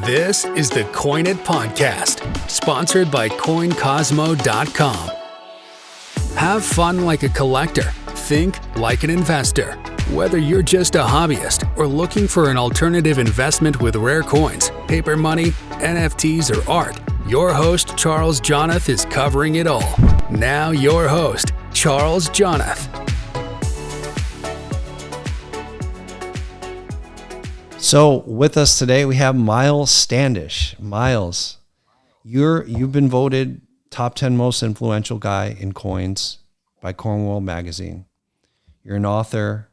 This is the Coin It Podcast, sponsored by CoinCosmo.com. Have fun like a collector. Think like an investor. Whether you're just a hobbyist or looking for an alternative investment with rare coins, paper money, NFTs, or art, your host, Charles Jonath, is covering it all. Now your host, Charles Jonath. So with us today, we have Miles Standish. Miles, you've been voted top 10 most influential guy in coins by Cornwall Magazine. You're an author,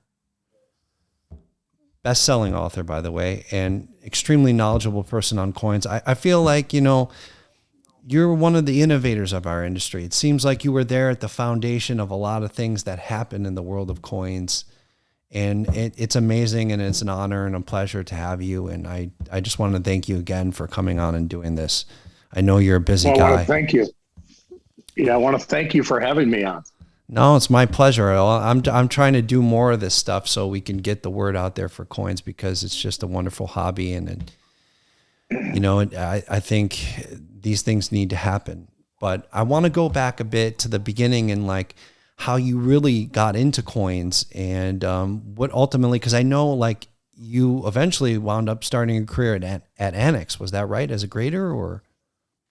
best-selling author, by the way, and extremely knowledgeable person on coins. I feel like, you're one of the innovators of our industry. It seems like you were there at the foundation of a lot of things that happen in the world of coins. And it's amazing, and it's an honor and a pleasure to have you. And I just want to thank you again for coming on and doing this. I know you're a busy guy. Thank you. Yeah, I want to thank you for having me on. No, it's my pleasure. I'm trying to do more of this stuff so we can get the word out there for coins, because it's just a wonderful hobby. And I think these things need to happen. But I want to go back a bit to the beginning and how you really got into coins and what ultimately, because I know you eventually wound up starting a career at Annex. Was that right, as a grader? Or?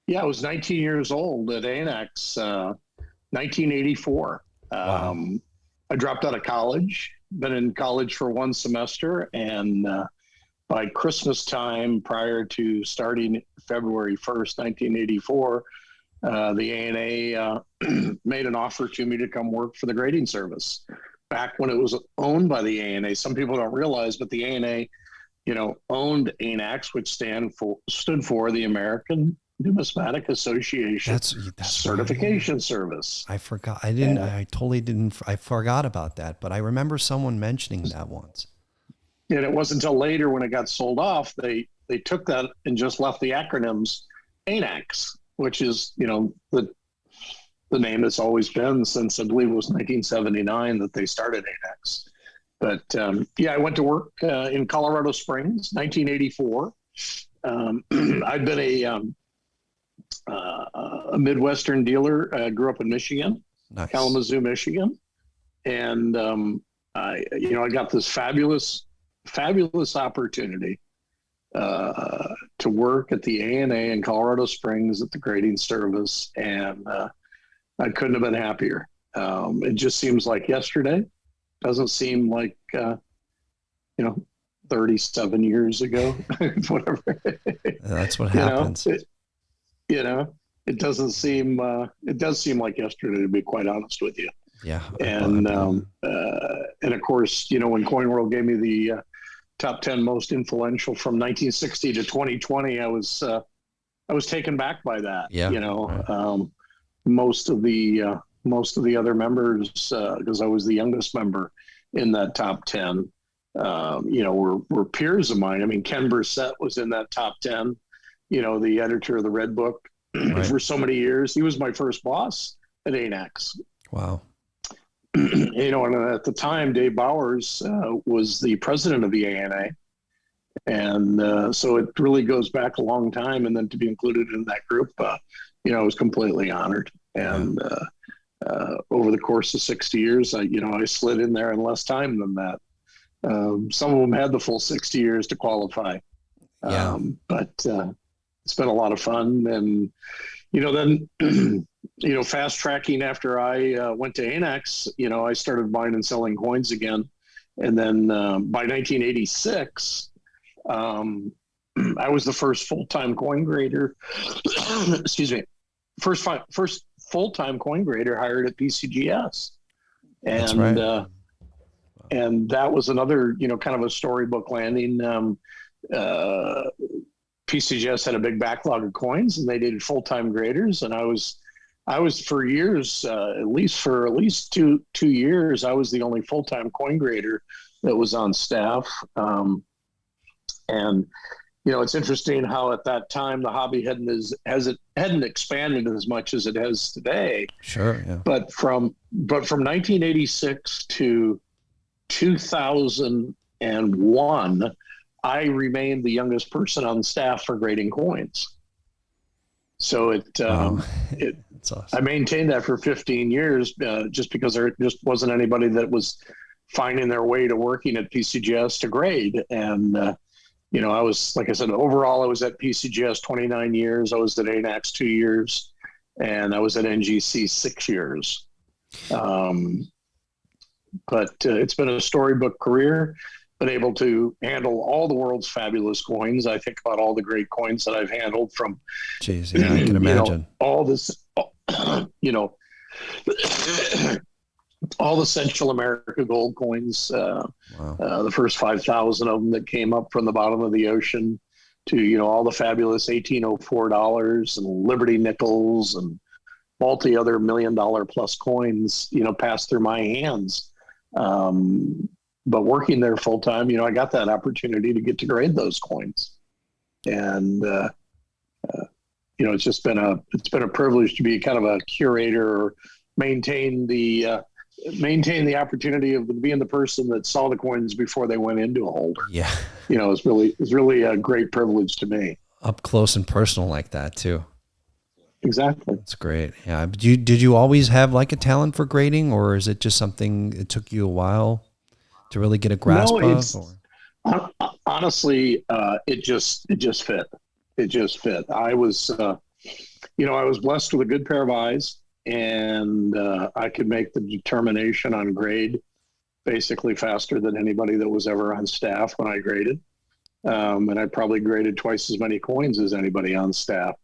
Yeah, I was 19 years old at Annex, 1984. Wow. I dropped out of college, been in college for one semester, and by Christmas time, prior to starting February 1st, 1984, the ANA made an offer to me to come work for the grading service back when it was owned by the ANA. Some people don't realize, but the ANA, owned ANAX, which stood for the American Numismatic Association that's Certification Service. I forgot. I totally didn't. I forgot about that, but I remember someone mentioning that once. And it wasn't until later when it got sold off, they took that and just left the acronyms ANAX, which is, the name that's always been since, I believe it was 1979 that they started ANAX. But I went to work in Colorado Springs, 1984. I'd been a Midwestern dealer. Grew up in Michigan, nice. Kalamazoo, Michigan. And, I got this fabulous opportunity to work at the ANA in Colorado Springs at the grading service, and I couldn't have been happier. It just seems like yesterday. Doesn't seem like 37 years ago. Whatever. That's what happens. It doesn't seem. It does seem like yesterday, to be quite honest with you. Yeah. And of course, when Coin World gave me the top 10 most influential from 1960 to 2020, I was taken back by that. Yeah. Right. Most of the other members, because I was the youngest member in that top 10, were peers of mine. I mean, Ken Brissett was in that top 10, the editor of the Red Book right. for so many years. He was my first boss at ANAX. Wow. And at the time, Dave Bowers was the president of the ANA. And so it really goes back a long time. And then to be included in that group, I was completely honored. And over the course of 60 years, I slid in there in less time than that. Some of them had the full 60 years to qualify. Yeah. But it's been a lot of fun. And, then, fast tracking after I went to ANAX, I started buying and selling coins again. And then by 1986, I was the first full-time coin grader. Excuse me. First full-time coin grader hired at PCGS. And, that's right. And that was another, kind of a storybook landing. PCGS had a big backlog of coins, and they needed full-time graders. And I was for years, at least two years, I was the only full-time coin grader that was on staff. And it's interesting how at that time the hobby hadn't expanded as much as it has today. Sure. Yeah. But from 1986 to 2001, I remained the youngest person on staff for grading coins. So That's awesome. I maintained that for 15 years, just because there just wasn't anybody that was finding their way to working at PCGS to grade. And, I was, like I said, overall, I was at PCGS 29 years. I was at ANAX 2 years, and I was at NGC 6 years. But it's been a storybook career. Been able to handle all the world's fabulous coins. I think about all the great coins that I've handled from. Jeez, yeah, I can imagine. All this, all the Central America gold coins, the first 5,000 of them that came up from the bottom of the ocean, to, all the fabulous $1804 and Liberty nickels and multi other $1 million plus coins, passed through my hands. But working there full time, I got that opportunity to get to grade those coins. And, it's been a privilege to be kind of a curator, or maintain the opportunity of being the person that saw the coins before they went into a holder. Yeah. It's really a great privilege to me. Up close and personal like that too. Exactly. That's great. Yeah. But did you always have like a talent for grading, or is it just something it took you a while to really get a grasp of? Honestly, it just fit. It just fit. I was, I was blessed with a good pair of eyes, and I could make the determination on grade basically faster than anybody that was ever on staff when I graded. And I probably graded twice as many coins as anybody on staff.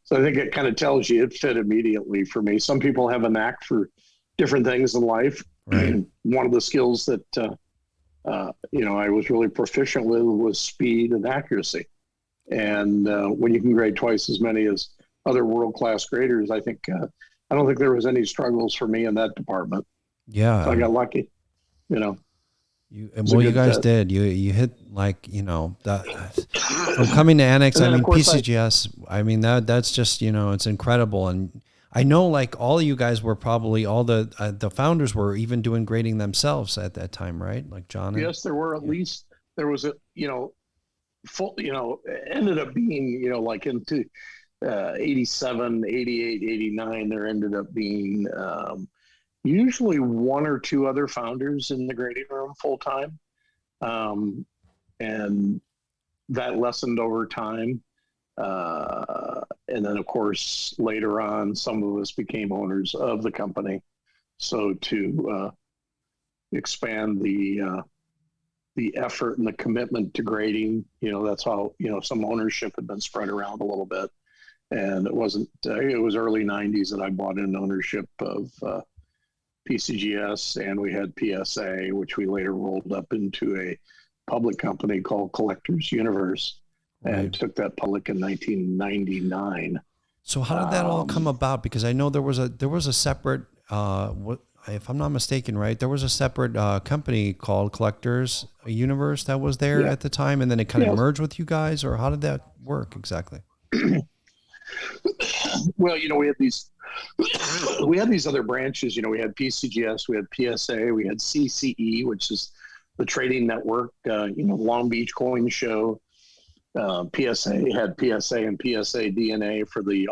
So I think it kind of tells you it fit immediately for me. Some people have a knack for different things in life. Right. One of the skills that, I was really proficient with was speed and accuracy. And when you can grade twice as many as other world-class graders, I don't think there was any struggles for me in that department. Yeah. So I got lucky, You guys did. You hit that from coming to Annex. PCGS. That's just it's incredible, and I know all of you guys were probably all the founders were even doing grading themselves at that time, right? Like John. Yes, there were at least there was a full ended up being into 87, 88, 89. There ended up being usually one or two other founders in the grading room full time. And that lessened over time. And then of course, later on, some of us became owners of the company. So to expand the effort and the commitment to grading, that's how, some ownership had been spread around a little bit. And it was early 90s that I bought in ownership of PCGS, and we had PSA, which we later rolled up into a public company called Collectors Universe, and took that public in 1999. So how did that all come about? Because I know there was a separate, if I'm not mistaken, right? There was a separate company called Collectors Universe that was there at the time, and then it kind of merged with you guys, or how did that work exactly? Well, we had these other branches. We had PCGS, we had PSA, we had CCE, which is the trading network. Long Beach Coin Show. PSA had PSA and PSA DNA for the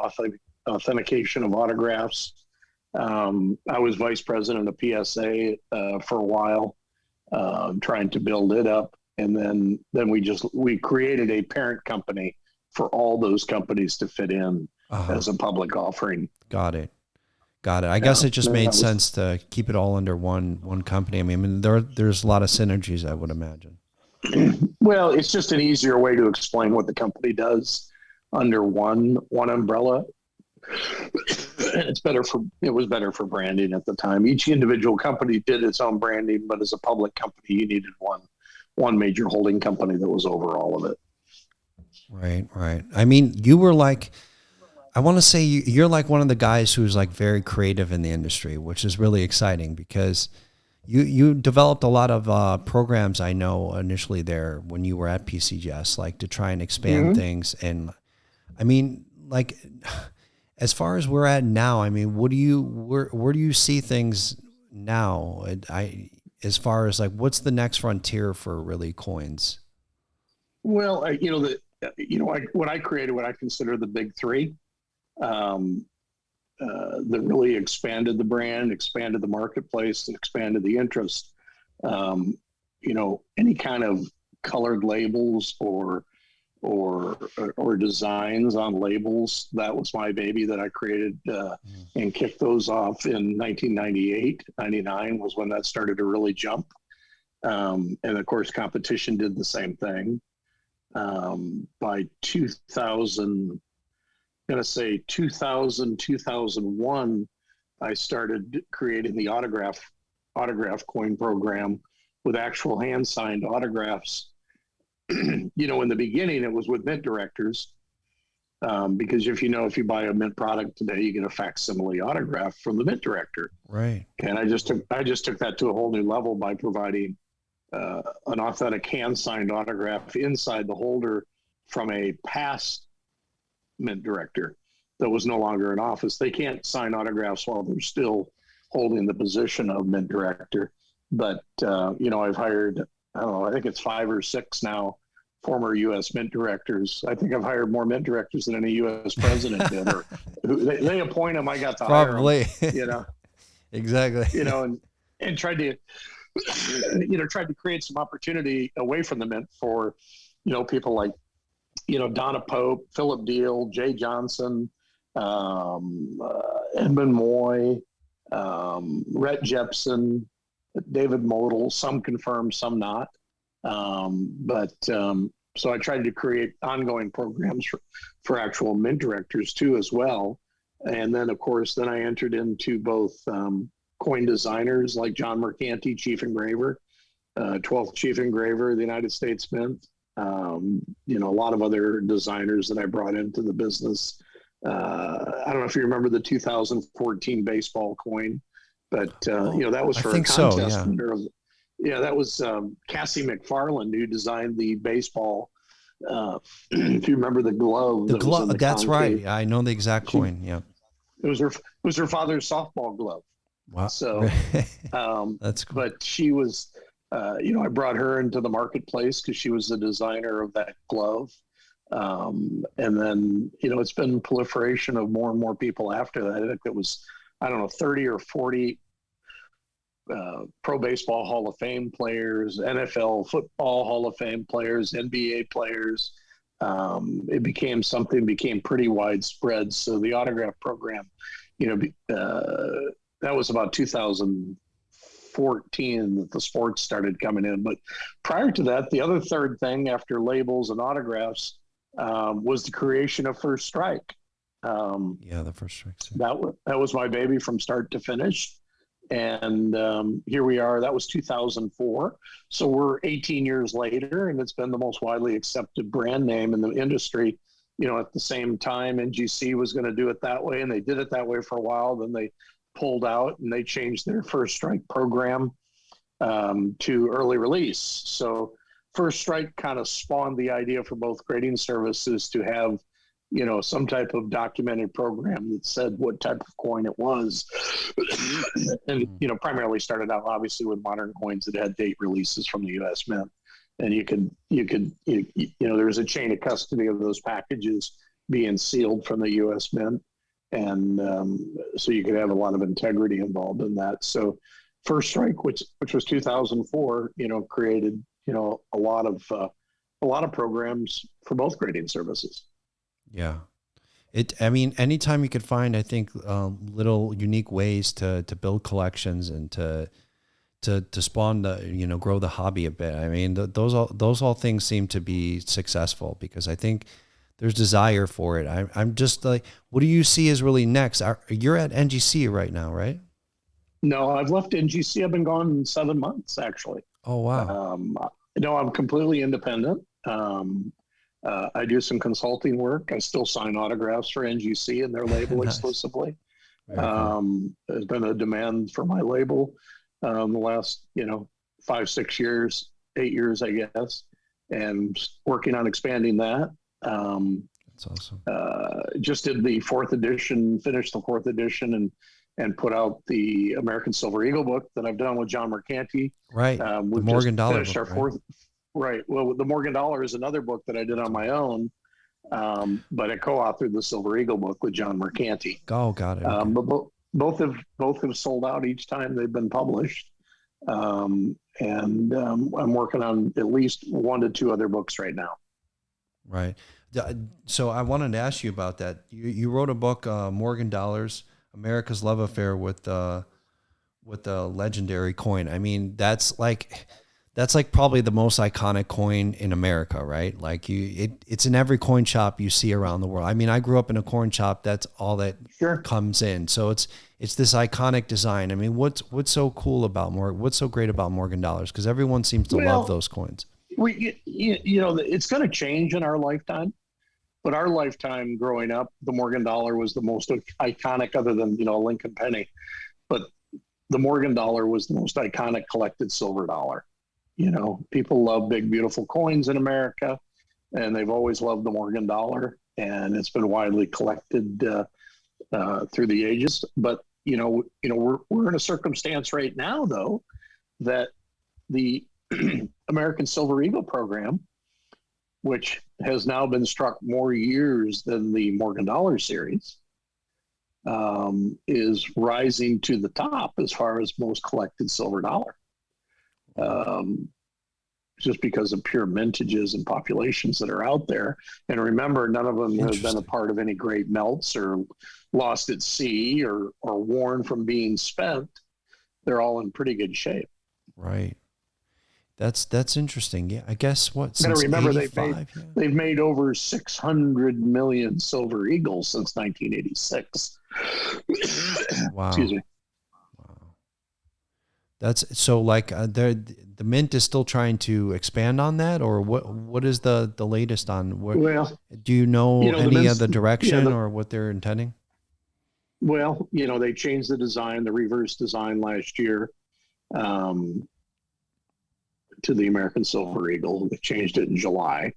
authentication of autographs. I was vice president of PSA for a while, trying to build it up, and then we created a parent company for all those companies to fit in as a public offering. Got it. I guess it just made sense to keep it all under one company. I mean, there's a lot of synergies, I would imagine. Well, it's just an easier way to explain what the company does under one umbrella. It was better for branding at the time. Each individual company did its own branding, but as a public company, you needed one major holding company that was over all of it. Right. I mean, you were I want to say you're like one of the guys who's very creative in the industry, which is really exciting because you developed a lot of programs, I know, initially there when you were at PCGS, to try and expand things. And I mean, as far as we're at now, I mean, where do you see things now? As far as what's the next frontier for really coins? Well, what I created, what I consider the big three, um, that really expanded the brand, expanded the marketplace, and expanded the interest. Any kind of colored labels or designs on labels. That was my baby that I created and kicked those off in 1998. 99 was when that started to really jump. And of course, competition did the same thing. By 2000, 2001, I started creating the autograph coin program with actual hand signed autographs. In the beginning, it was with mint directors, because if you buy a mint product today, you get a facsimile autograph from the mint director. Right. And I just took that to a whole new level by providing an authentic hand signed autograph inside the holder from a past mint director that was no longer in office. They can't sign autographs while they're still holding the position of mint director. But, I've hired, I don't know, I think it's 5 or 6 now, former U.S. mint directors. I think I've hired more mint directors than any U.S. president did. Or they appoint them, I got to Probably. hire them, Exactly. and tried to, create some opportunity away from the mint for, people like, Donna Pope, Philip Deal, Jay Johnson, Edmund Moy, Rhett Jepson, David Model, some confirmed, some not. So I tried to create ongoing programs for actual mint directors too, as well. And then, of course, I entered into both coin designers like John Mercanti, chief engraver, 12th chief engraver of the United States Mint. A lot of other designers that I brought into the business. I don't know if you remember the 2014 baseball coin, but that was for a contest. So, yeah. That was Cassie McFarland who designed the baseball. If you remember the glove. The glove. That's concave. Right. I know the exact coin. Yeah. It was her father's softball glove. Wow. So that's cool. But she was, I brought her into the marketplace because she was the designer of that glove. And then, it's been proliferation of more and more people after that. I think it was, 30 or 40 Pro Baseball Hall of Fame players, NFL Football Hall of Fame players, NBA players. It became pretty widespread. So the autograph program, that was about 2014 that the sports started coming in. But prior to that, the other third thing after labels and autographs was the creation of First Strike. The First Strike. That was my baby from start to finish. And here we are. That was 2004. So we're 18 years later, and it's been the most widely accepted brand name in the industry. At the same time, NGC was going to do it that way, and they did it that way for a while. Then they pulled out, and they changed their First Strike program to early release. So First Strike kind of spawned the idea for both grading services to have some type of documented program that said what type of coin it was. And, primarily started out obviously with modern coins that had date releases from the U.S. Mint. And there was a chain of custody of those packages being sealed from the U.S. Mint. And so you could have a lot of integrity involved in that. So First Strike, which was 2004, created, a lot of programs for both grading services. Yeah. Anytime you could find, I think, little unique ways to build collections and to spawn grow the hobby a bit. Those all things seem to be successful because I think there's desire for it. I'm just like, what do you see as really next? You're at NGC right now, right? No, I've left NGC. I've been gone 7 months, actually. Oh, wow. I'm completely independent. I do some consulting work. I still sign autographs for NGC and their label nice. Exclusively. Cool. There's been a demand for my label the last, 5, 6 years, 8 years, I guess, and working on expanding that. That's awesome. Just did the 4th edition, finished the 4th edition and put out the American Silver Eagle book that I've done with John Mercanti. Right. We've the Morgan Dollar finished book, our fourth. Right. Well, the Morgan Dollar is another book that I did on my own, but I co-authored the Silver Eagle book with John Mercanti. Oh, got it. Okay. But both have sold out each time they've been published. I'm working on at least 1 to 2 other books right now. Right. So I wanted to ask you about that. You wrote a book, Morgan Dollars, America's Love Affair with the legendary coin. I mean, that's like probably the most iconic coin in America, right? Like it's in every coin shop you see around the world. I mean, I grew up in a coin shop. That's all that comes in. So it's this iconic design. I mean, what's so cool about what's so great about Morgan Dollars? Because everyone seems to love those coins. It's going to change in our lifetime, but our lifetime growing up, the Morgan Dollar was the most iconic, other than Lincoln penny. But the Morgan Dollar was the most iconic collected silver dollar. People love big, beautiful coins in America, and they've always loved the Morgan Dollar, and it's been widely collected through the ages. But we're in a circumstance right now, though, that the American Silver Eagle program, which has now been struck more years than the Morgan Dollar series, is rising to the top as far as most collected silver dollar. Just because of pure mintages and populations that are out there. And remember, none of them have been a part of any great melts or lost at sea or worn from being spent. They're all in pretty good shape. Right. That's interesting. Yeah, I guess what, since remember 85, they've made over 600 million silver eagles since 1986. Wow. Excuse me. That's so like the mint is still trying to expand on that, or what is the latest on what? Well, do you know any of the direction or what they're intending? Well, they changed the design, the reverse design last year, to the American Silver Eagle. They changed it in July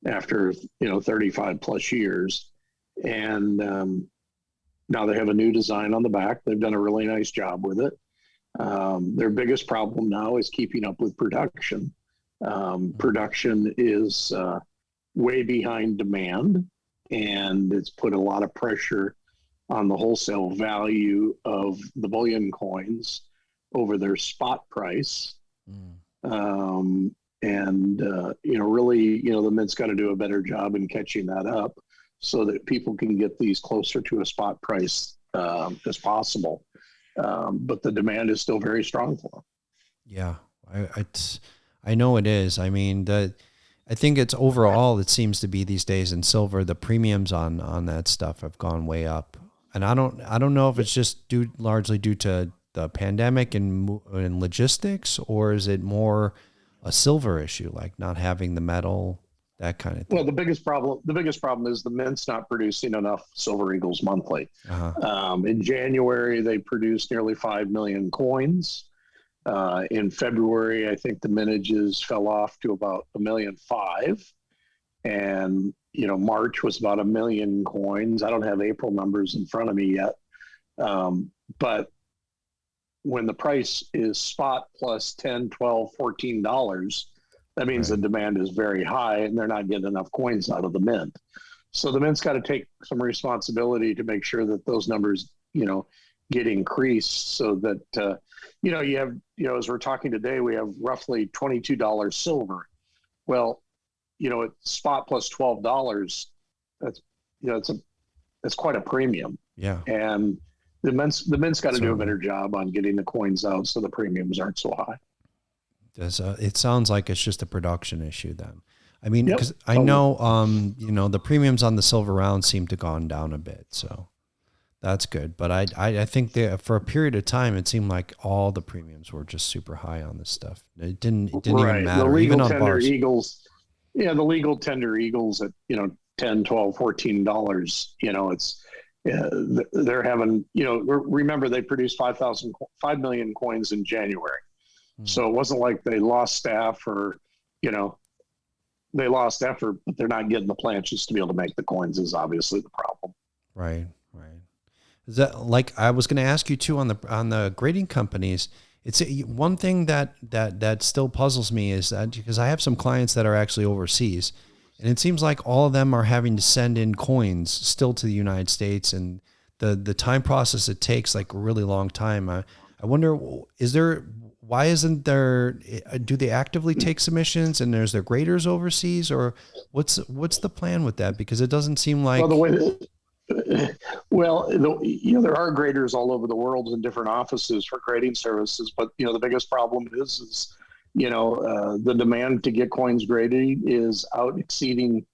after 35 plus years, and now they have a new design on the back. They've done a really nice job with it. Their biggest problem now is keeping up with production. Production is way behind demand, and it's put a lot of pressure on the wholesale value of the bullion coins over their spot price. Really, the Mint's got to do a better job in catching that up so that people can get these closer to a spot price as possible. But the demand is still very strong for them. Yeah, I know it is. I mean, I think it's overall, it seems to be these days in silver, the premiums on that stuff have gone way up. And I don't know if it's just largely due to the pandemic and logistics, or is it more a silver issue, like not having the metal, that kind of thing? Well, the biggest problem is the Mint's not producing enough Silver Eagles monthly. In January, they produced nearly 5 million coins. In February, I think the mintages fell off to about 1.5 million. And, March was about 1 million coins. I don't have April numbers in front of me yet. But when the price is spot plus $10, $12, $14, that means the demand is very high and they're not getting enough coins out of the Mint. So the Mint's got to take some responsibility to make sure that those numbers, get increased so that, you have, as we're talking today, we have roughly $22 silver. Well, at spot plus $12, that's, it's quite a premium. Yeah. And the Mint's got to do a better job on getting the coins out so the premiums aren't so high. It sounds like it's just a production issue then. I mean, because I know, the premiums on the silver rounds seem to have gone down a bit, so that's good. But I think for a period of time, it seemed like all the premiums were just super high on this stuff. It didn't even matter. The legal even on tender bars. eagles, the legal tender eagles at $10, $12, $14. They're having, remember they produced 5 million coins in January. So it wasn't like they lost staff or, they lost effort, but they're not getting the planches to be able to make the coins is obviously the problem. Right. Is that, like, I was going to ask you too on the grading companies. It's one thing that still puzzles me is that, because I have some clients that are actually overseas, and it seems like all of them are having to send in coins still to the United States, and the time process it takes, like, a really long time. I wonder, why isn't there, do they actively take submissions and there's their graders overseas, or what's the plan with that? Because it doesn't seem like, Well, there are graders all over the world in different offices for grading services, but the biggest problem is the demand to get coins graded is out exceeding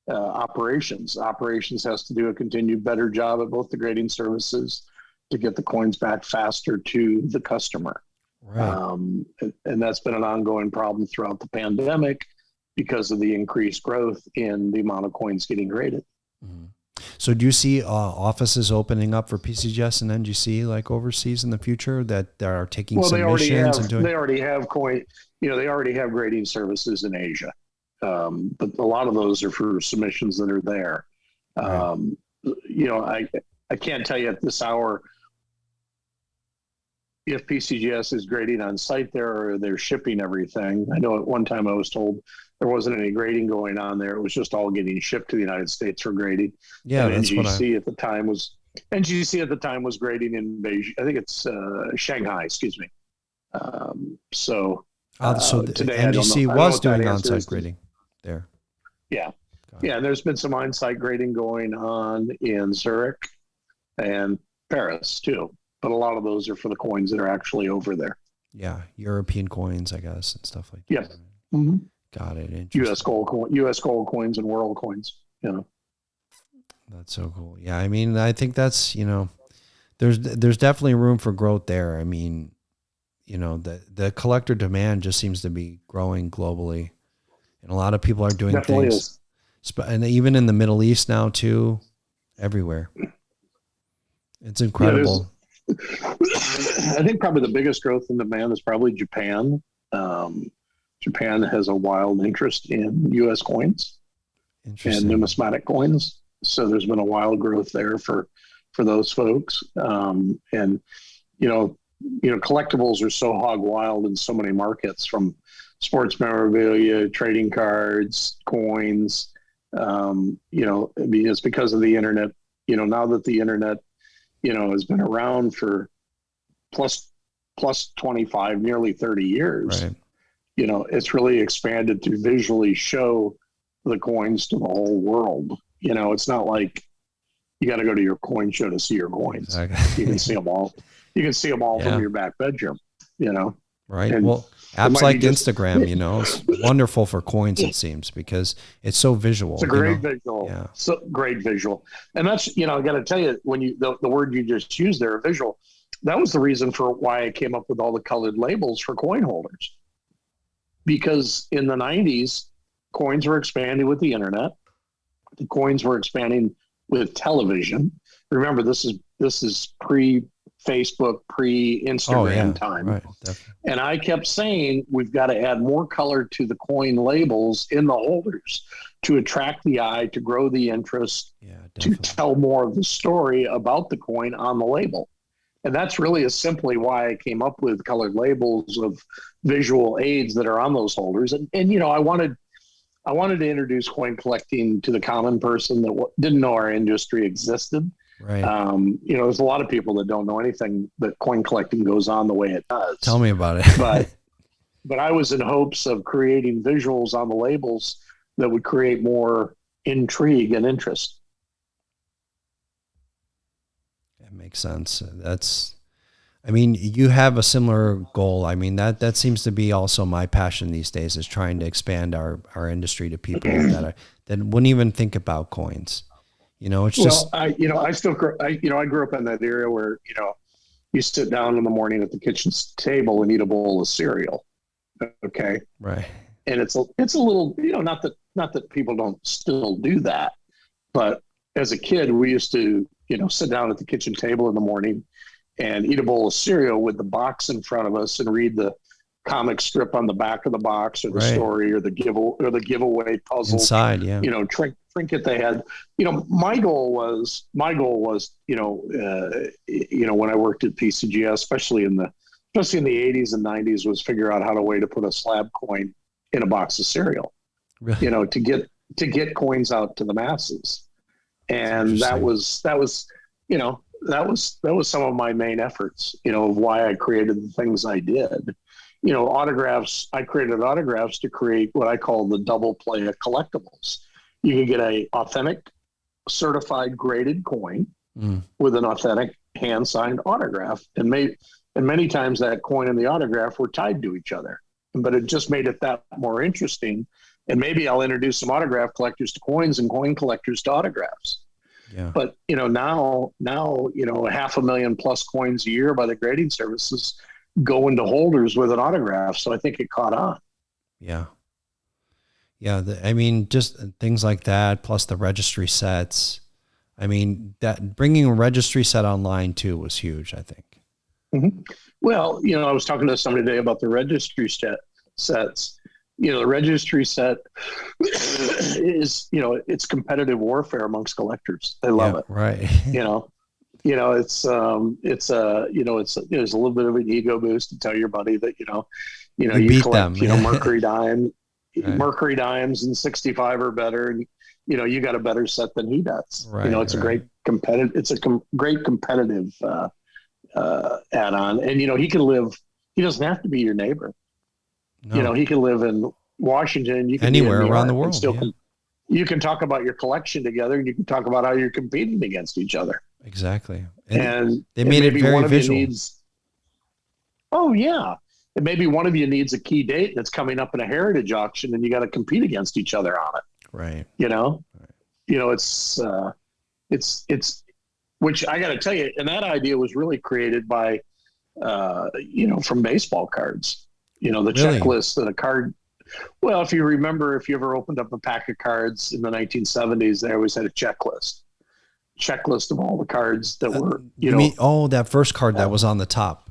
operations. Operations has to do a continued better job at both the grading services to get the coins back faster to the customer. right. And that's been an ongoing problem throughout the pandemic because of the increased growth in the amount of coins getting graded. Mm-hmm. So do you see offices opening up for PCGS and NGC like overseas in the future that are taking submissions and doing? They already have they already have grading services in Asia. But a lot of those are for submissions that are there. Right. I can't tell you at this hour if PCGS is grading on site there or they're shipping everything. I know at one time I was told there wasn't any grading going on there. It was just all getting shipped to the United States for grading. Yeah, and that's NGC at the time was grading in Beijing. I think it's Shanghai, excuse me. So today NGC was doing on-site grading there. Yeah. Yeah, and there's been some on-site grading going on in Zurich and Paris too. But a lot of those are for the coins that are actually over there. Yeah, European coins, I guess, and stuff like that. Yes. Mm-hmm. Got it. U.S. gold coins and world coins. That's so cool. Yeah, I mean, I think that's there's definitely room for growth there. I mean, the collector demand just seems to be growing globally, and a lot of people are doing definitely things, and even in the Middle East now too, everywhere. It's incredible. I think probably the biggest growth in demand is probably Japan. Japan has a wild interest in U.S. coins and numismatic coins. So there's been a wild growth there for those folks. And collectibles are so hog wild in so many markets, from sports memorabilia, trading cards, coins. It's because of the internet. Now that the internet, has been around for plus 25, nearly 30 years. Right. It's really expanded to visually show the coins to the whole world. It's not like you got to go to your coin show to see your coins. Exactly. You can see them all. You can see them all from your back bedroom, Right. And well, apps like Instagram, it's wonderful for coins, it seems, because it's so visual. It's a great visual. Yeah. So great visual. And that's, I got to tell you, when the word you just used there, visual, that was the reason for why I came up with all the colored labels for coin holders. Because in the 90s, coins were expanding with the internet. The coins were expanding with television. Remember, this is pre-Facebook, pre-Instagram time. Right, and I kept saying, we've got to add more color to the coin labels in the holders to attract the eye, to grow the interest, to tell more of the story about the coin on the label. And that's really simply why I came up with colored labels of visual aids that are on those holders. And I wanted to introduce coin collecting to the common person that didn't know our industry existed. Right. There's a lot of people that don't know anything that coin collecting goes on the way it does. Tell me about it. but I was in hopes of creating visuals on the labels that would create more intrigue and interest. That makes sense. You have a similar goal. I mean, that seems to be also my passion these days, is trying to expand our industry to people that wouldn't even think about coins. It's just, I grew up in that area where, you sit down in the morning at the kitchen table and eat a bowl of cereal. Okay. Right. And it's a little, not that people don't still do that, but as a kid, we used to, sit down at the kitchen table in the morning and eat a bowl of cereal with the box in front of us and read the comic strip on the back of the box, or the story, or the giveaway puzzle inside. Yeah. trinket they had. My goal was, when I worked at PCGS, especially in the 80s and 90s, was figure out how to put a slab coin in a box of cereal, Really? to get coins out to the masses. And that was some of my main efforts, of why I created the things I did. Autographs, I created autographs to create what I call the double play of collectibles. You could get a authentic, certified, graded coin with an authentic hand-signed autograph. And many times that coin and the autograph were tied to each other. But it just made it that more interesting. And maybe I'll introduce some autograph collectors to coins and coin collectors to autographs. Yeah. But, now, 500,000 plus coins a year by the grading services go into holders with an autograph. So I think it caught on. Yeah. Yeah. Just things like that, plus the registry sets. That bringing a registry set online too was huge, I think. Mm-hmm. Well, I was talking to somebody today about the registry sets. The registry set is, it's competitive warfare amongst collectors. They love it. Right. It's there's a little bit of an ego boost to tell your buddy that, you beat collect, them. Mercury dime, Right. Mercury dimes and 65 or better. And, you got a better set than he does. Right, it's a great competitive, great competitive, add-on. And, he doesn't have to be your neighbor. No. He can live in Washington. You can anywhere be in New around the York, world. and you can talk about your collection together, and you can talk about how you're competing against each other. Exactly. And they made it very visual. Oh yeah. And maybe one of you needs a key date that's coming up in a heritage auction, and you got to compete against each other on it. Right. It's which I got to tell you, and that idea was really created by, from baseball cards, the checklist that a card. Well, if you remember, if you ever opened up a pack of cards in the 1970s, they always had a checklist of all the cards that were, that first card that was on the top.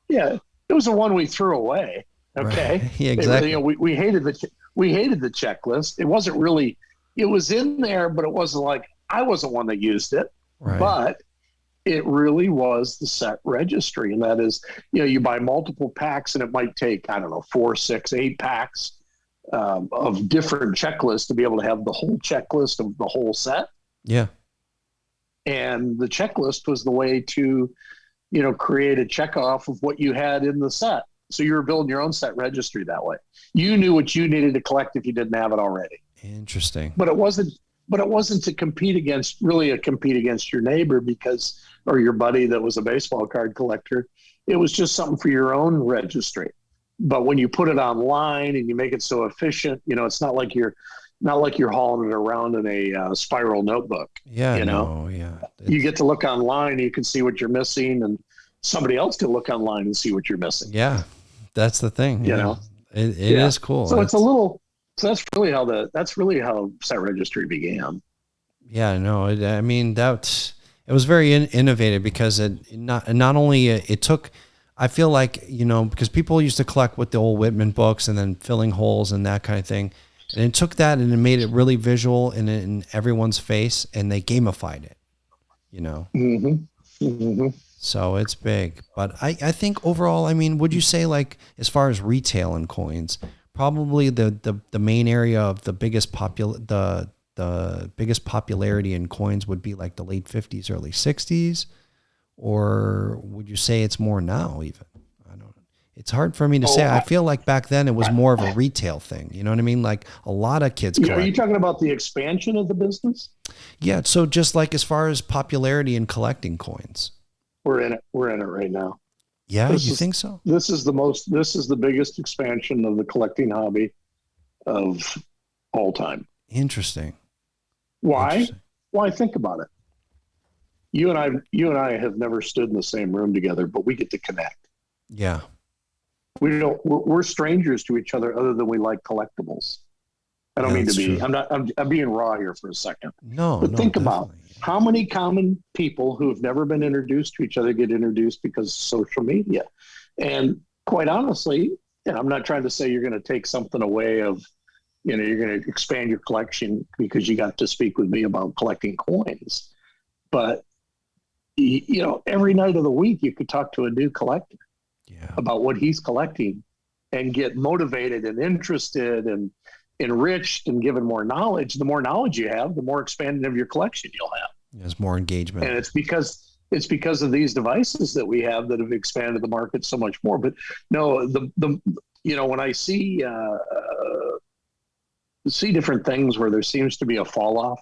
Yeah. It was the one we threw away. Okay. Right. Yeah, exactly. We hated the checklist. It wasn't really, it was in there, but it wasn't like, I wasn't one that used it, right. But it really was the set registry. And that is, you buy multiple packs, and it might take, 4, 6, 8 packs of different checklists to be able to have the whole checklist of the whole set. Yeah. And the checklist was the way to, create a check off of what you had in the set. So you were building your own set registry that way. You knew what you needed to collect if you didn't have it already. Interesting. But it wasn't to compete against your neighbor or your buddy that was a baseball card collector. It was just something for your own registry. But when you put it online and you make it so efficient, it's not like you're hauling it around in a spiral notebook. Yeah. You get to look online and you can see what you're missing, and somebody else can look online and see what you're missing. Yeah. That's the thing. It is cool. So that's really how set registry began. Yeah, no, it was very innovative because it not only it took, I feel like, because people used to collect with the old Whitman books and then filling holes and that kind of thing. And it took that and it made it really visual and in everyone's face, and they gamified it, Mm-hmm. Mm-hmm. So it's big. But I think overall, would you say, like, as far as retail and coins, probably the main area of the biggest biggest popularity in coins would be like the late 50s, early 60s, or would you say it's more now even? I don't know. It's hard for me to say. I feel like back then it was more of a retail thing. You know what I mean? Like a lot of kids collect. Are you talking about the expansion of the business? Yeah. So just like as far as popularity in collecting coins. We're in it right now. Yeah, you think so? This is the biggest expansion of the collecting hobby of all time. Interesting. Why? Why? Think about it. You and I have never stood in the same room together, but we get to connect. Yeah. We're strangers to each other than we like collectibles. I don't mean to be, true. I'm being raw here for a second. But think about how many common people who have never been introduced to each other get introduced because of social media. And quite honestly, I'm not trying to say you're going to take something away of you're going to expand your collection because you got to speak with me about collecting coins. But, every night of the week, you could talk to a new collector about what he's collecting and get motivated and interested and enriched and given more knowledge. The more knowledge you have, the more expanding of your collection you'll have. There's more engagement. And it's because of these devices that we have that have expanded the market so much more. But no, when I see different things where there seems to be a fall off,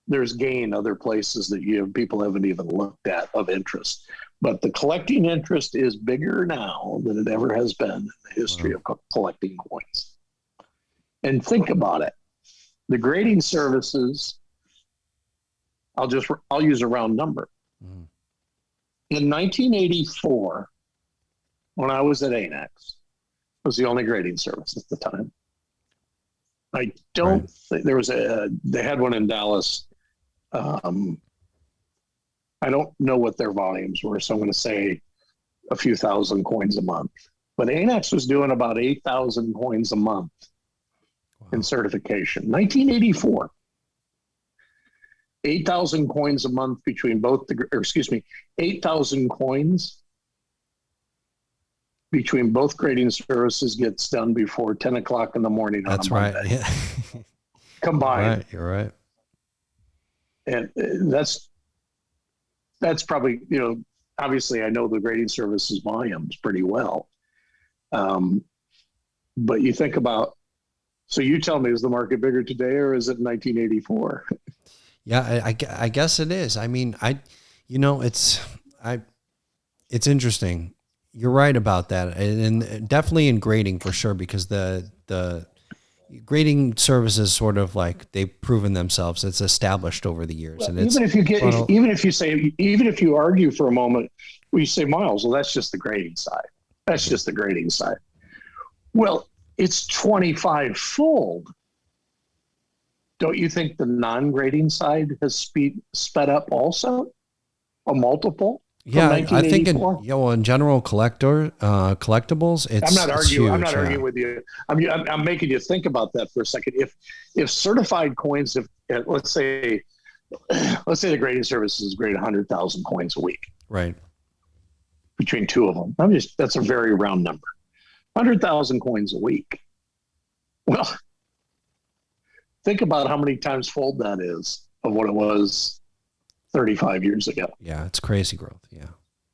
there's gain other places that people haven't even looked at of interest. But the collecting interest is bigger now than it ever has been in the history of collecting coins. And think about it. The grading services, I'll use a round number. Mm-hmm. In 1984, when I was at ANAX, it was the only grading service at the time. I don't think they had one in Dallas. I don't know what their volumes were, so I'm going to say a few thousand coins a month. But ANAX was doing about 8,000 coins a month in certification. 1984. 8,000 coins a month between 8,000 coins between both grading services gets done before 10 o'clock in the morning. That's right. Yeah. Combined. You're right. And that's probably, obviously I know the grading services volumes pretty well. But you think about, so you tell me, is the market bigger today or is it 1984? Yeah, I guess it is. I mean, it's interesting. You're right about that. And definitely in grading for sure, because the grading services sort of like they've proven themselves. It's established over the years. Well, and it's, even if you argue for a moment, you say, Miles, well, that's just the grading side. That's just the grading side. Well, it's 25-fold. Don't you think the non-grading side has sped up also? A multiple? Yeah, I think in general collectibles, it's I'm not arguing huge, with you. I'm making you think about that for a second. If certified coins, let's say the grading services grade 100,000 coins a week, right? Between two of them, that's a very round number. 100,000 coins a week. Well, think about how many times fold that is of what it was 35 years ago. Yeah, it's crazy growth. Yeah.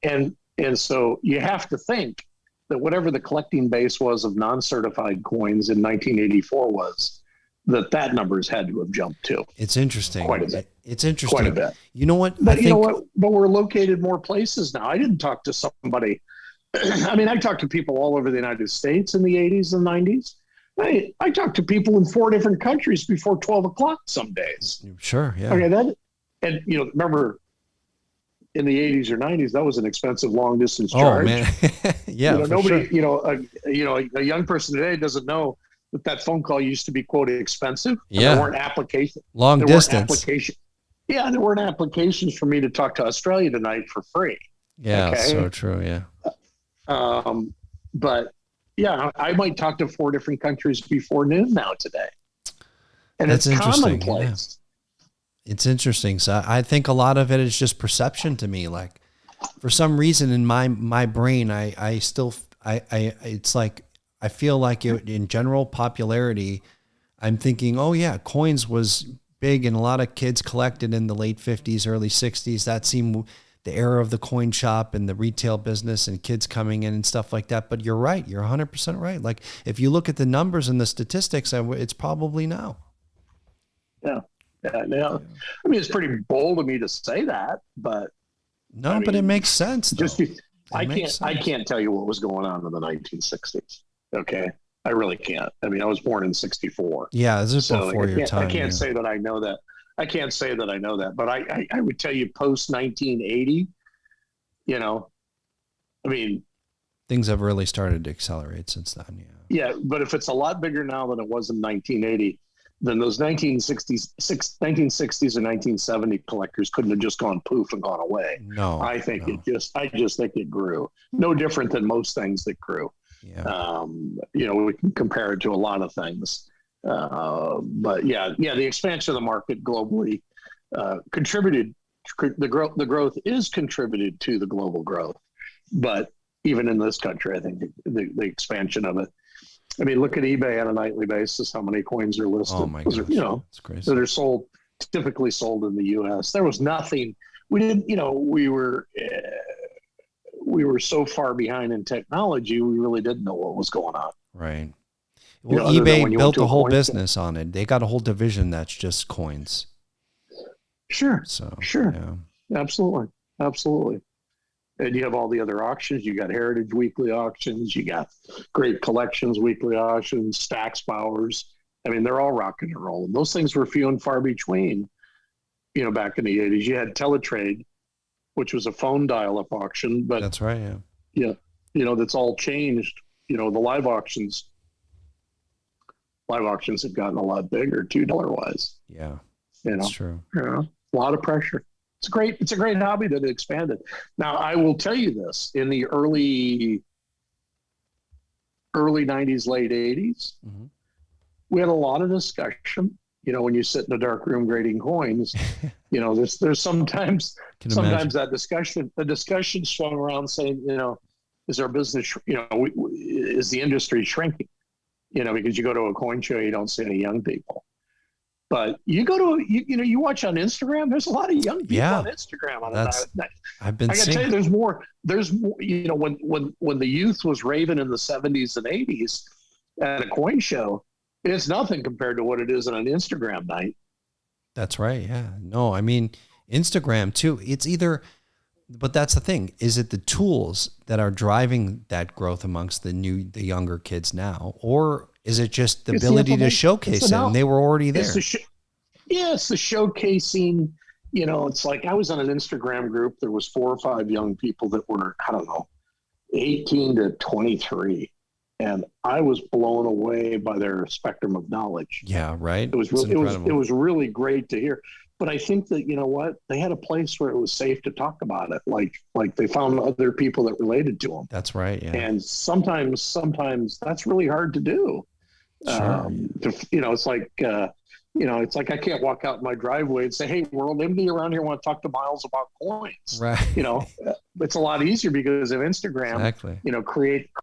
And so you have to think that whatever the collecting base was of non-certified coins in 1984 was, that numbers had to have jumped too. It's interesting. Quite a bit. It's interesting. Quite a bit. You know what? But But we're located more places now. I didn't talk to somebody. I mean, I talked to people all over the United States in the 80s and 90s. I talked to people in 4 different countries before 12 o'clock some days. Sure, yeah. Okay, remember in the 80s or 90s, that was an expensive long distance charge. Oh, man. Yeah, nobody, sure. A young person today doesn't know that phone call used to be, quote, expensive. Yeah. There weren't applications. Long distance. There weren't applications for me to talk to Australia tonight for free. Yeah, okay? So true, yeah. But yeah, I might talk to 4 different countries before noon now today. And that's it's interesting. commonplace. Yeah. It's interesting. So I think a lot of it is just perception to me. Like for some reason in my brain, it's like, I feel like in general popularity, I'm thinking, oh yeah, coins was big and a lot of kids collected in the late 50s, early 60s. That seemed the era of the coin shop and the retail business and kids coming in and stuff like that. But you're right. You're 100% right. Like if you look at the numbers and the statistics, it's probably now. Yeah. I mean, it's pretty bold of me to say that, but but it makes sense. I can't tell you what was going on in the 1960s. Okay. I really can't. I mean, I was born in 64. Yeah. This is before your time. I can't say that I know that. I can't say that I know that, but I would tell you post 1980, I mean, things have really started to accelerate since then. Yeah. Yeah. But if it's a lot bigger now than it was in 1980, then those 1960s or 1970 collectors couldn't have just gone poof and gone away. No, I just think it grew. No different than most things that grew. Yeah. We can compare it to a lot of things. But the expansion of the market globally contributed. The growth is contributed to the global growth, but even in this country, I think the expansion of it. I mean, look at eBay on a nightly basis. How many coins are listed? Oh my gosh, it's crazy. That are typically sold in the U.S. There was nothing. We didn't. We were so far behind in technology. We really didn't know what was going on. Right. Well, eBay built a whole business on it. They got a whole division that's just coins. Sure. So sure. Yeah. Absolutely. And you have all the other auctions. You got Heritage Weekly auctions. You got Great Collections Weekly auctions, Stacks Powers. I mean, they're all rocking and rolling. Those things were few and far between. Back in the 80s, you had Teletrade, which was a phone dial-up auction. But that's right. Yeah. That's all changed. The live auctions have gotten a lot bigger, $2 wise. Yeah. That's true. A lot of pressure. It's a great hobby that expanded. Now, I will tell you this: in the early 90s, late 80s, we had a lot of discussion. When you sit in a dark room grading coins, there's sometimes the discussion swung around saying, is our business, is the industry shrinking? Because you go to a coin show, you don't see any young people. But you go to, you watch on Instagram, there's a lot of young people on Instagram. I've been seeing. I gotta tell you, there's more, when the youth was raving in the 70s and 80s at a coin show, it's nothing compared to what it is on an Instagram night. That's right. Yeah. No, I mean, Instagram too. It's either, but that's the thing. Is it the tools that are driving that growth amongst the younger kids now, or is it just the ability to showcase it? And they were already there. It's the showcasing. It's like I was on an Instagram group. There was 4 or 5 young people that were, 18 to 23. And I was blown away by their spectrum of knowledge. Yeah, right. It was really great to hear. But I think that, they had a place where it was safe to talk about it. Like they found other people that related to them. That's right. Yeah. And sometimes that's really hard to do. Sure. It's like I can't walk out in my driveway and say, "Hey, world, anybody around here want to talk to Miles about coins?" Right. It's a lot easier because of Instagram. Exactly.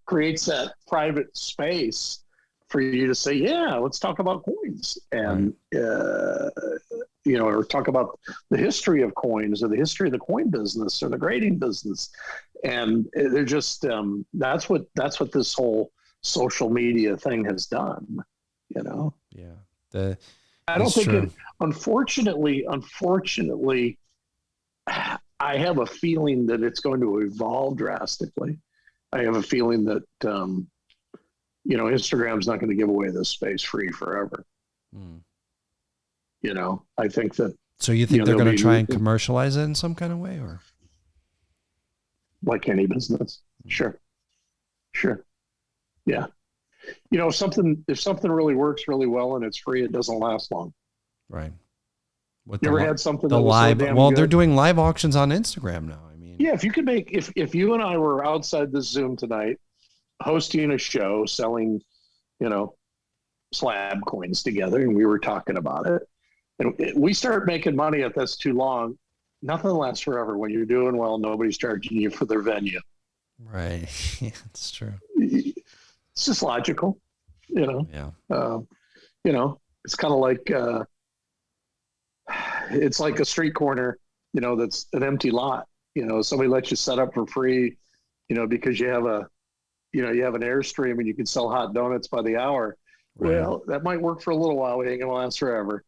Creates that private space for you to say, "Yeah, let's talk about coins," and or talk about the history of coins or the history of the coin business or the grading business, and they're just that's what this whole social media thing has done. Yeah. I don't think it, unfortunately, I have a feeling that it's going to evolve drastically. I have a feeling that, Instagram's not going to give away this space free forever. I think that. So you think they're going to try and commercialize it in some kind of way, or? Like any business. Sure. Yeah. If something really works really well and it's free, it doesn't last long. Right. You ever had something that was so damn good? They're doing live auctions on Instagram now. I mean, if you could if you and I were outside this Zoom tonight, hosting a show, selling, slab coins together, and we were talking about it, and we start making money at this too long, nothing lasts forever. When you're doing well, nobody's charging you for their venue. Right. Yeah, that's true. It's just logical, Yeah. It's kind of like it's like a street corner, that's an empty lot. Somebody lets you set up for free, because you have an Airstream and you can sell hot donuts by the hour. Right. Well, that might work for a little while. It ain't gonna last forever.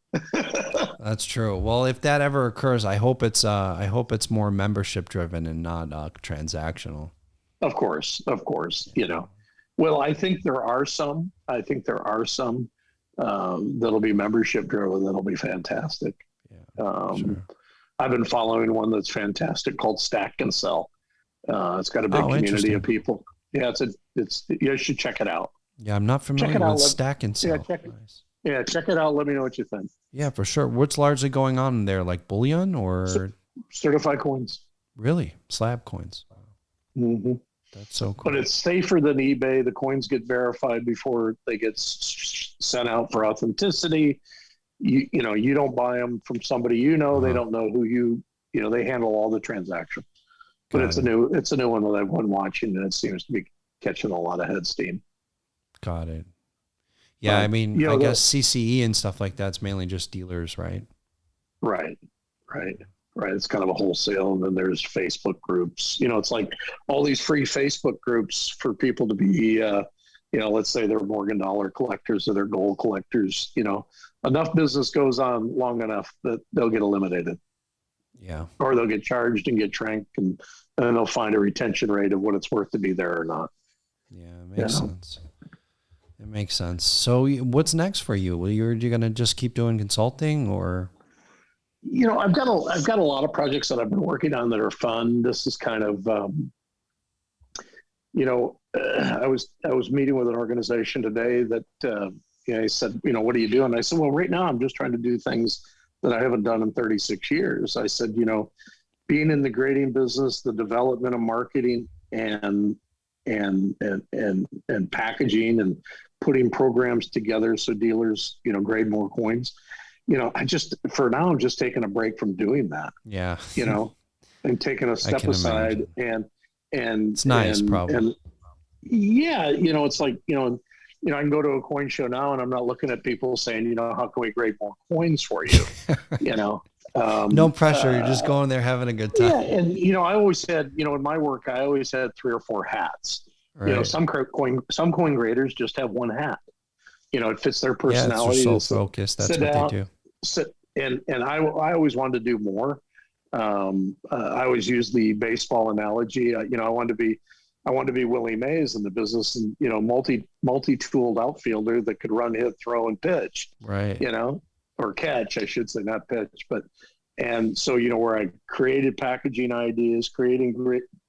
That's true. Well, if that ever occurs, I hope it's more membership driven and not transactional. Of course. Well, I think there are some. That'll be membership driven. That'll be fantastic. Yeah, sure. I've been following one that's fantastic called Stack and Sell. It's got a big community of people. Yeah, you should check it out. Yeah, I'm not familiar with Stack and Sell. Yeah, check it out. Let me know what you think. Yeah, for sure. What's largely going on there? Like bullion or certified coins? Really, slab coins. Mm-hmm. That's so cool. But it's safer than eBay. The coins get verified before they get sent out for authenticity. You don't buy them from somebody, they don't know who they handle all the transaction. But it's a new one that I've been watching, and it seems to be catching a lot of head steam. Got it. Yeah, I mean, I guess CCE and stuff like that's mainly just dealers, right? Right. It's kind of a wholesale, and then there's Facebook groups. It's like all these free Facebook groups for people to be, let's say they're Morgan Dollar collectors or they're gold collectors. Enough business goes on long enough that they'll get eliminated. Yeah. Or they'll get charged and get tranked, and then they'll find a retention rate of what it's worth to be there or not. Yeah, it makes sense. It makes sense. So what's next for you? You're going to just keep doing consulting, or? I've got a lot of projects that I've been working on that are fun. This is kind of, I was meeting with an organization today that, he said, what are you doing? I said, well, right now I'm just trying to do things that I haven't done in 36 years. I said, being in the grading business, the development of marketing and packaging and putting programs together so dealers, grade more coins. I'm just taking a break from doing that. Yeah. And taking a step aside and it's nice, probably. And yeah, it's like, I can go to a coin show now and I'm not looking at people saying, how can we grade more coins for you? No pressure. You're just going there having a good time. Yeah. And, I always had, in my work, I always had 3 or 4 hats. Right. Some coin graders just have 1 hat. It fits their personality. Yeah, it's so focused. That's what they do. And I always wanted to do more. I always use the baseball analogy. I wanted to be Willie Mays in the business, and multi-tooled outfielder that could run, hit, throw, and pitch. Right. Or catch, I should say, not pitch. And so where I created packaging ideas, created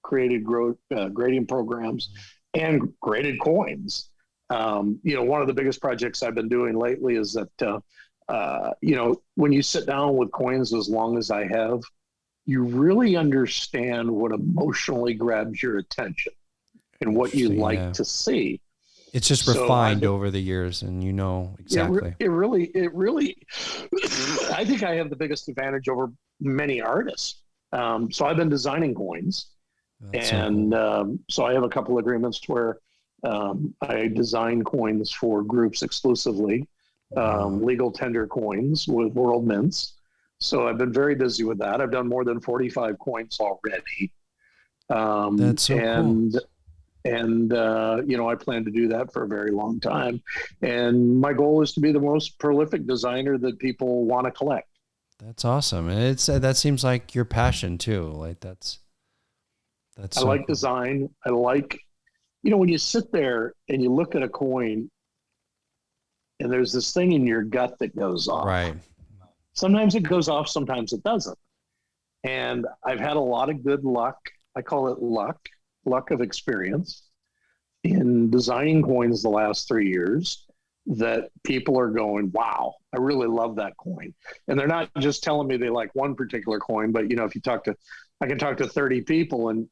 grading programs, and graded coins. One of the biggest projects I've been doing lately is that when you sit down with coins as long as I have, you really understand what emotionally grabs your attention and what you like to see. It's just refined over the years, and exactly. It really, I think I have the biggest advantage over many artists. So I've been designing coins. That's so cool. So I have a couple agreements where I design coins for groups exclusively, legal tender coins with world mints. So I've been very busy with that. I've done more than 45 coins already. That's so cool. And I plan to do that for a very long time. And my goal is to be the most prolific designer that people want to collect. That's awesome. And that seems like your passion too. Like that's I like design. I like, when you sit there and you look at a coin and there's this thing in your gut that goes off. Right. Sometimes it goes off, sometimes it doesn't. And I've had a lot of good luck. I call it luck of experience in designing coins the last 3 years that people are going, wow, I really love that coin. And they're not just telling me they like one particular coin, but if I can talk to 30 people and,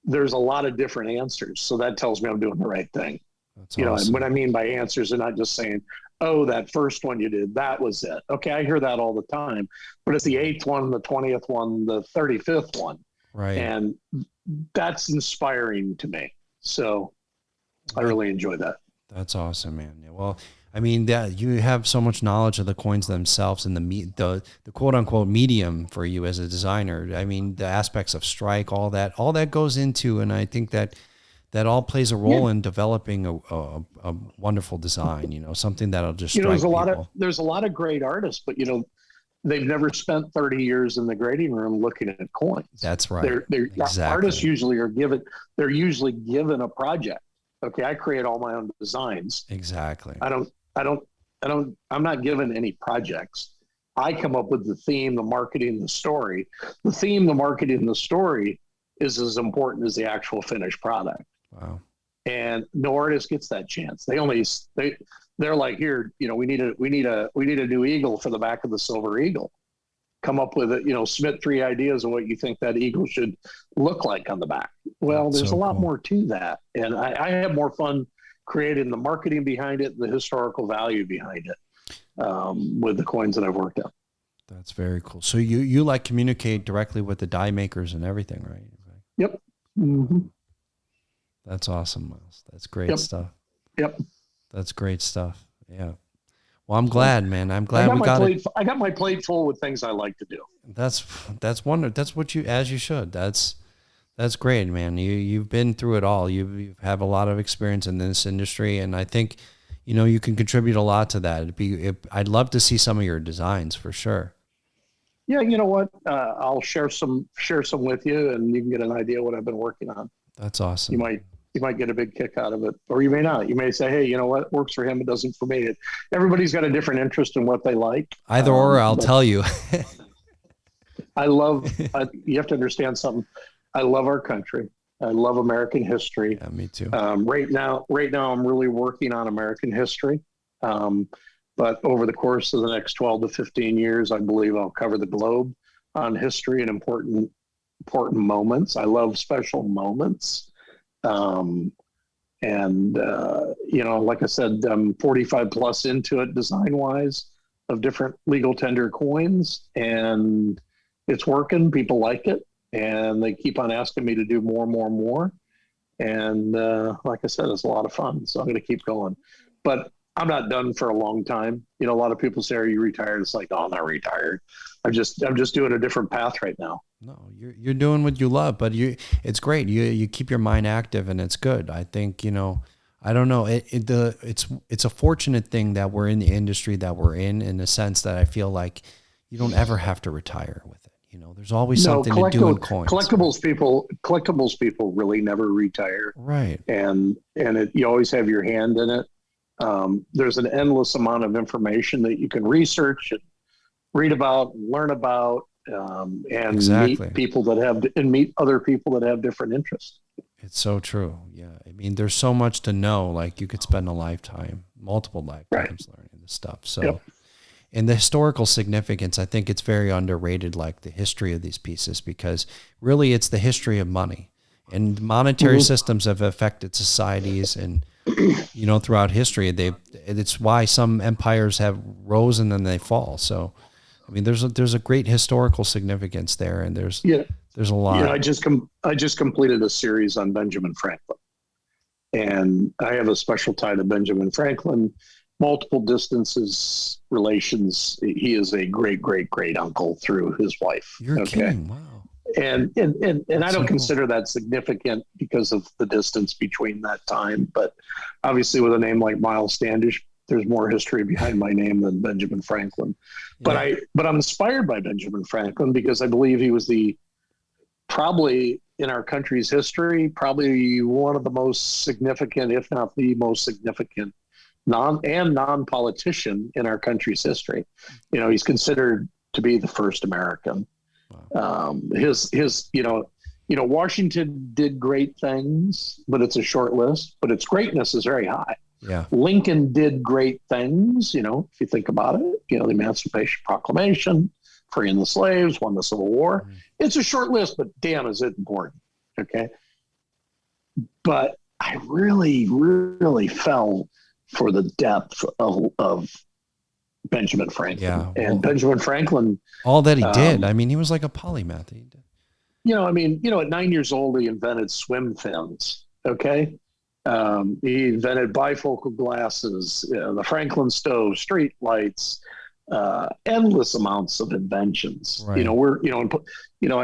there's a lot of different answers. So that tells me I'm doing the right thing. That's awesome. And what I mean by answers, they're not just saying, oh, that first one you did, that was it. Okay. I hear that all the time, but it's the 8th one, the 20th one, the 35th one. Right. And that's inspiring to me. So I really enjoy that. That's awesome, man. Yeah, well, I mean, you have so much knowledge of the coins themselves and the quote unquote medium for you as a designer. I mean, the aspects of strike, all that goes into, and I think that all plays a role in developing a wonderful design, something that'll just strike people. There's a lot of great artists, but they've never spent 30 years in the grading room looking at coins. That's right. Exactly. Artists usually they're usually given a project. Okay. I create all my own designs. Exactly. I'm not given any projects. I come up with the theme, the marketing, the story. The theme, the marketing, the story is as important as the actual finished product. Wow. And no artist gets that chance. They're like, here, we need a new eagle for the back of the Silver Eagle. come up with submit 3 ideas of what you think that eagle should look like on the back. Well, there's a lot more to that. And I have more fun creating the marketing behind it, the historical value behind it, with the coins that I've worked on. That's very cool. So you like communicate directly with the die makers and everything, right? Yep. Mm-hmm. That's awesome, Miles. That's great stuff. Yep. That's great stuff. Yeah. Well, I'm glad, man. I'm glad we got it. I got my plate full with things I like to do. That's wonderful. That's what as you should. That's great, man. You've been through it all. You have a lot of experience in this industry, and I think, you can contribute a lot to that. I'd love to see some of your designs for sure. Yeah, you know what? I'll share some with you, and you can get an idea what I've been working on. That's awesome. You might get a big kick out of it, or you may not. You may say, "Hey, you know what? Works for him. It doesn't for me." Everybody's got a different interest in what they like. Either or, I'll tell you. You have to understand something. I love our country. I love American history. Yeah, me too. Right now, I'm really working on American history. But over the course of the next 12 to 15 years, I believe I'll cover the globe on history and important moments. I love special moments. Like I said, I'm 45 plus into it design wise of different legal tender coins, and it's working. People like it, and they keep on asking me to do more and more and more. And, like I said, it's a lot of fun. So I'm going to keep going, but I'm not done for a long time. A lot of people say, "Are you retired?" It's like, "No, I'm not retired. I'm just doing a different path right now." No, you're doing what you love, but it's great. You keep your mind active, and it's good. I think, I don't know. It's a fortunate thing that we're in the industry that we're in the sense that I feel like you don't ever have to retire with it. There's always something to do in coins. Collectibles people really never retire. Right. And you always have your hand in it. There's an endless amount of information that you can research and read about and learn about, and exactly. meet other people that have different interests. It's so true. Yeah. I mean, there's so much to know. Like you could spend multiple lifetimes learning this stuff. So, and the historical significance, I think it's very underrated, like the history of these pieces, because really it's the history of money, and monetary systems have affected societies and, throughout history. It's why some empires have rose and then they fall. So, I mean, there's a great historical significance there, and there's a lot. I just completed a series on Benjamin Franklin, and I have a special tie to Benjamin Franklin, multiple distances, relations. He is a great, great, great uncle through his wife. You're kidding. Wow. And I don't consider that significant because of the distance between that time. But obviously with a name like Miles Standish, there's more history behind my name than Benjamin Franklin. Yeah. But I'm inspired by Benjamin Franklin because I believe he was probably in our country's history, probably one of the most significant, if not the most significant non-politician in our country's history. He's considered to be the first American. Wow. Washington did great things, but it's a short list, but its greatness is very high. Yeah. Lincoln did great things, if you think about it, the Emancipation Proclamation, freeing the slaves, won the Civil War. Mm. It's a short list, but damn, is it important. Okay. But I really, really fell for the depth of Benjamin Franklin. Yeah, and Benjamin Franklin, all that he did. I mean, he was like a polymath. He did. At 9 years old, he invented swim fins. Okay. He invented bifocal glasses, the Franklin stove, street lights, endless amounts of inventions. Right. I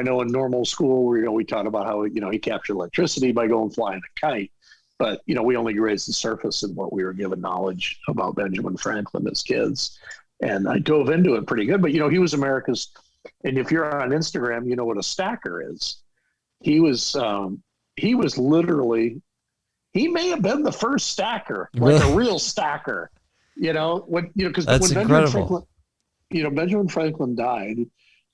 know in normal school, we taught about how, he captured electricity by going flying a kite. But, we only raised the surface in what we were given knowledge about Benjamin Franklin as kids. And I dove into it pretty good. But, he was America's, and if you're on Instagram, you know what a stacker is. He was literally, he may have been the first stacker, like a real stacker, because when Benjamin Franklin died,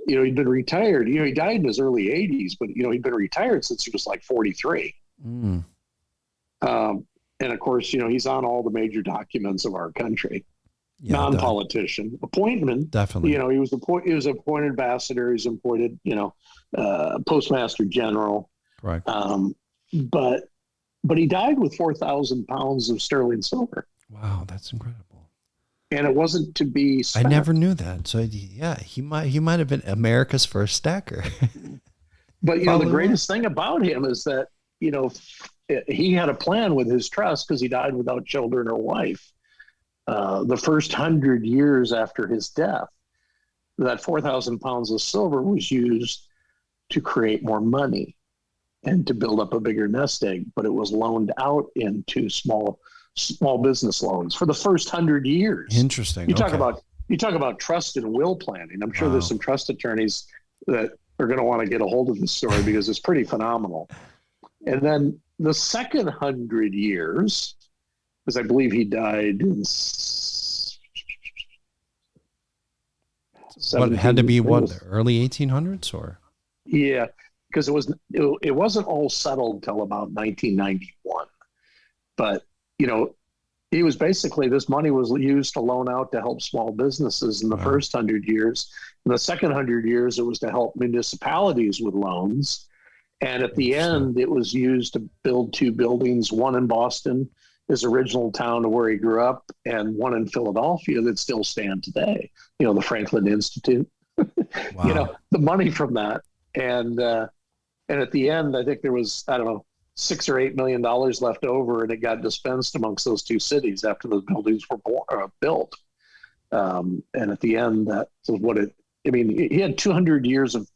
he'd been retired. He died in his early 80s, but, he'd been retired since he was like 43. Mm. And of course, he's on all the major documents of our country. Yeah, non-politician appointment. definitely. He was appointed ambassador. He's appointed, postmaster general. Correct. But he died with 4,000 pounds of sterling silver. Wow, that's incredible. And it wasn't to be spent. I never knew that. So yeah, he might have been America's first stacker. But the greatest thing about him is that he had a plan with his trust, because he died without children or wife. The first 100 years after his death, that 4,000 pounds of silver was used to create more money and to build up a bigger nest egg. But it was loaned out into small business loans for the first 100 years. Interesting. You talk about trust and will planning. I'm sure there's some trust attorneys that are going to want to get a hold of this story, because it's pretty phenomenal. And then the second 100 years, because I believe he died in what had to be the early 1800s, or? Yeah, because it wasn't all settled till about 1991. But he was basically, this money was used to loan out to help small businesses in the first 100 years. In the second 100 years, it was to help municipalities with loans. And at the end, it was used to build 2 buildings, one in Boston, his original town to where he grew up, and one in Philadelphia that still stand today. The Franklin Institute. Wow. The money from that. And at the end, I think there was, I don't know, $6 or $8 million left over, and it got dispensed amongst those 2 cities after those buildings were built. And at the end, that was what he had 200 years of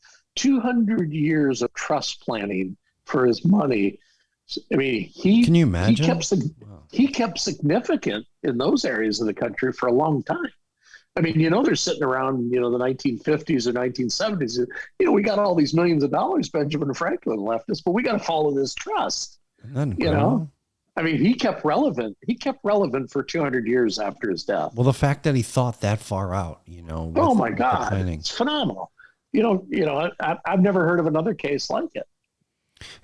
trust planning for his money. Can you imagine? He kept significant in those areas of the country for a long time. They're sitting around, the 1950s or 1970s. We got all these millions of dollars Benjamin Franklin left us, but we got to follow this trust. He kept relevant. He kept relevant for 200 years after his death. Well, the fact that he thought that far out, oh my God, it's phenomenal. I've never heard of another case like it.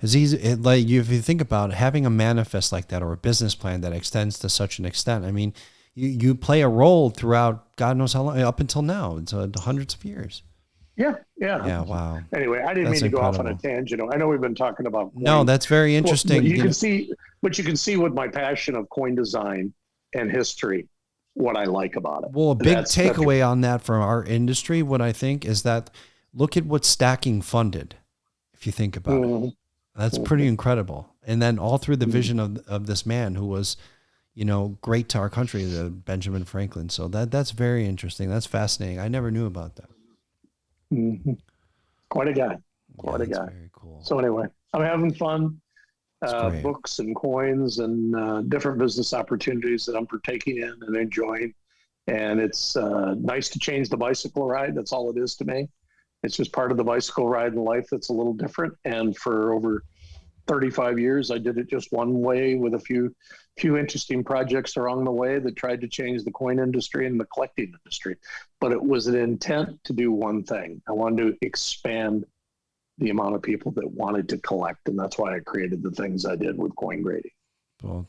It's easy. If you think about having a manifest like that, or a business plan that extends to such an extent, you play a role throughout God knows how long, up until now. It's hundreds of years. Yeah. Wow. Anyway, I didn't mean to go off on a tangent. I know we've been talking about coin. No, that's very interesting. But you can see with my passion of coin design and history, what I like about it. Well, a big takeaway on that from our industry, what I think is that, look at what stacking funded. If you think about it, that's pretty incredible. And then all through the vision of this man who was, great to our country, the Benjamin Franklin. So that's very interesting. That's fascinating. I never knew about that. Mm-hmm. Quite a guy. Quite a guy. Very cool. So anyway, I'm having fun. Books and coins and different business opportunities that I'm partaking in and enjoying. And it's nice to change the bicycle ride. That's all it is to me. It's just part of the bicycle ride in life that's a little different. And for over 35 years, I did it just one way, with a few interesting projects along the way that tried to change the coin industry and the collecting industry. But it was an intent to do one thing. I wanted to expand the amount of people that wanted to collect. And that's why I created the things I did with coin grading. Well,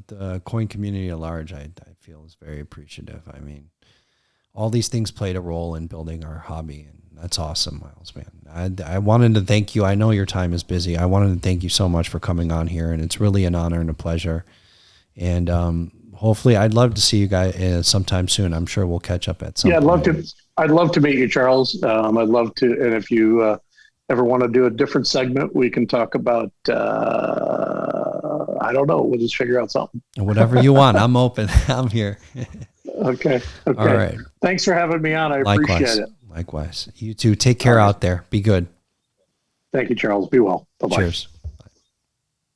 the coin community at large, I feel, is very appreciative. All these things played a role in building our hobby, and that's awesome, Miles, man. I wanted to thank you. I know your time is busy. I wanted to thank you so much for coming on here, and it's really an honor and a pleasure. And hopefully, I'd love to see you guys sometime soon. I'm sure we'll catch up at some point. I'd love to meet you, Charles. I'd love to. And if you ever want to do a different segment, we can talk about, I don't know. We'll just figure out something. Whatever you want. I'm open. I'm here. Okay. All right. Thanks for having me on. I appreciate it. Likewise. You too. Take care out there. Be good. Thank you, Charles. Be well. Bye-bye. Cheers.